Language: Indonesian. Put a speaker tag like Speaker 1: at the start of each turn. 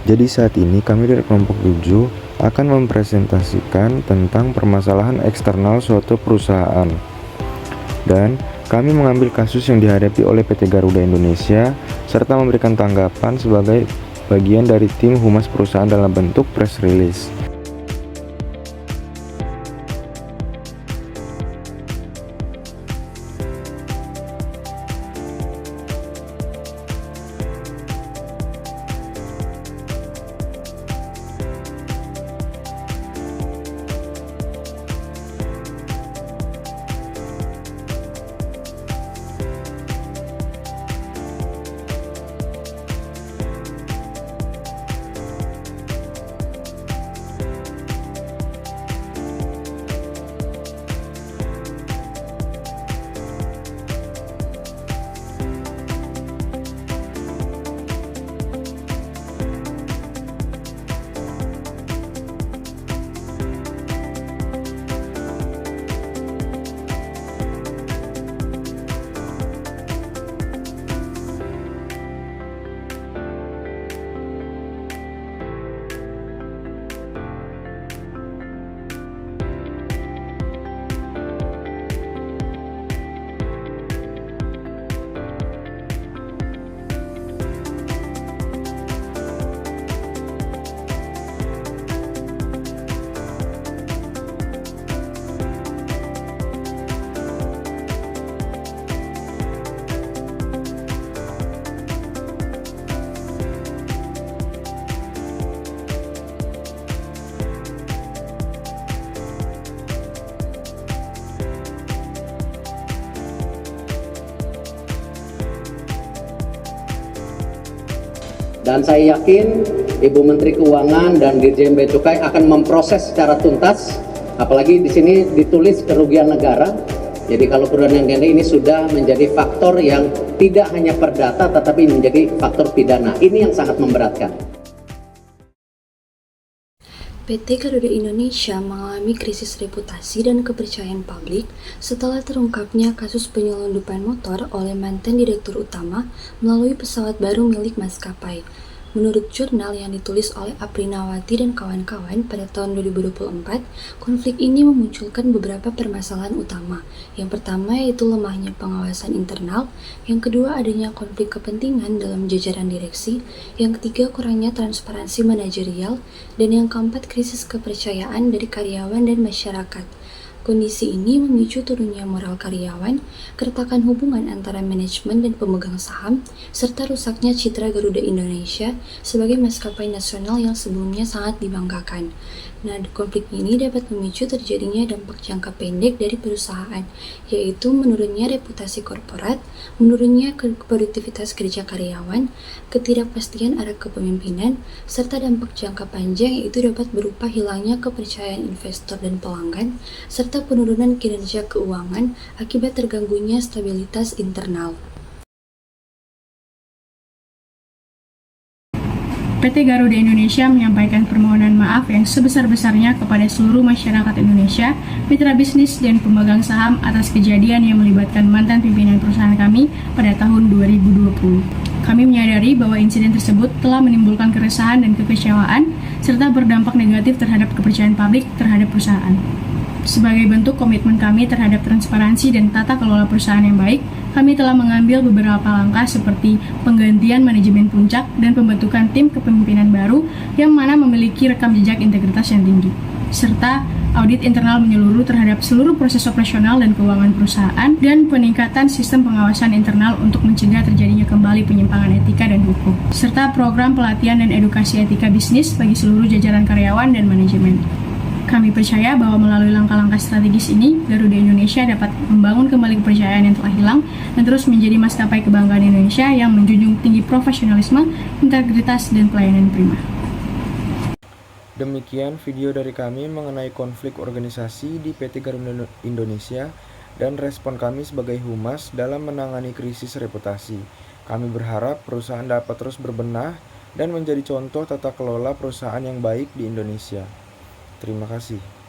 Speaker 1: Jadi saat ini kami dari kelompok 7 akan mempresentasikan tentang permasalahan eksternal suatu perusahaan. Dan kami mengambil kasus yang dihadapi oleh PT Garuda Indonesia serta memberikan tanggapan sebagai bagian dari tim humas perusahaan dalam bentuk press release.
Speaker 2: Dan saya yakin Ibu Menteri Keuangan dan Dirjen Bea Cukai akan memproses secara tuntas, apalagi di sini ditulis kerugian negara. Jadi kalau kerugian negara ini sudah menjadi faktor yang tidak hanya perdata tetapi menjadi faktor pidana. Ini yang sangat memberatkan.
Speaker 3: PT Garuda Indonesia mengalami krisis reputasi dan kepercayaan publik setelah terungkapnya kasus penyelundupan motor oleh mantan Direktur Utama melalui pesawat baru milik maskapai. Menurut jurnal yang ditulis oleh Aprinawati dan kawan-kawan pada tahun 2024, konflik ini memunculkan beberapa permasalahan utama. Yang pertama yaitu lemahnya pengawasan internal, yang kedua adanya konflik kepentingan dalam jajaran direksi, yang ketiga kurangnya transparansi manajerial, dan yang keempat krisis kepercayaan dari karyawan dan masyarakat. Kondisi ini memicu turunnya moral karyawan, keretakan hubungan antara manajemen dan pemegang saham, serta rusaknya citra Garuda Indonesia sebagai maskapai nasional yang sebelumnya sangat dibanggakan. Nah, konflik ini dapat memicu terjadinya dampak jangka pendek dari perusahaan, yaitu menurunnya reputasi korporat, menurunnya produktivitas kerja karyawan, ketidakpastian arah kepemimpinan, serta dampak jangka panjang yaitu dapat berupa hilangnya kepercayaan investor dan pelanggan, serta penurunan kinerja keuangan akibat terganggunya stabilitas internal.
Speaker 4: PT Garuda Indonesia menyampaikan permohonan maaf yang sebesar-besarnya kepada seluruh masyarakat Indonesia, mitra bisnis, dan pemegang saham atas kejadian yang melibatkan mantan pimpinan perusahaan kami pada tahun 2020. Kami menyadari bahwa insiden tersebut telah menimbulkan keresahan dan kekecewaan, serta berdampak negatif terhadap kepercayaan publik terhadap perusahaan. Sebagai bentuk komitmen kami terhadap transparansi dan tata kelola perusahaan yang baik, kami telah mengambil beberapa langkah seperti penggantian manajemen puncak dan pembentukan tim kepemimpinan baru yang mana memiliki rekam jejak integritas yang tinggi, serta audit internal menyeluruh terhadap seluruh proses operasional dan keuangan perusahaan, dan peningkatan sistem pengawasan internal untuk mencegah terjadinya kembali penyimpangan etika dan hukum, serta program pelatihan dan edukasi etika bisnis bagi seluruh jajaran karyawan dan manajemen. Kami percaya bahwa melalui langkah-langkah strategis ini, Garuda Indonesia dapat membangun kembali kepercayaan yang telah hilang dan terus menjadi maskapai kebanggaan Indonesia yang menjunjung tinggi profesionalisme, integritas, dan pelayanan prima.
Speaker 1: Demikian video dari kami mengenai konflik organisasi di PT Garuda Indonesia dan respon kami sebagai humas dalam menangani krisis reputasi. Kami berharap perusahaan dapat terus berbenah dan menjadi contoh tata kelola perusahaan yang baik di Indonesia. Terima kasih.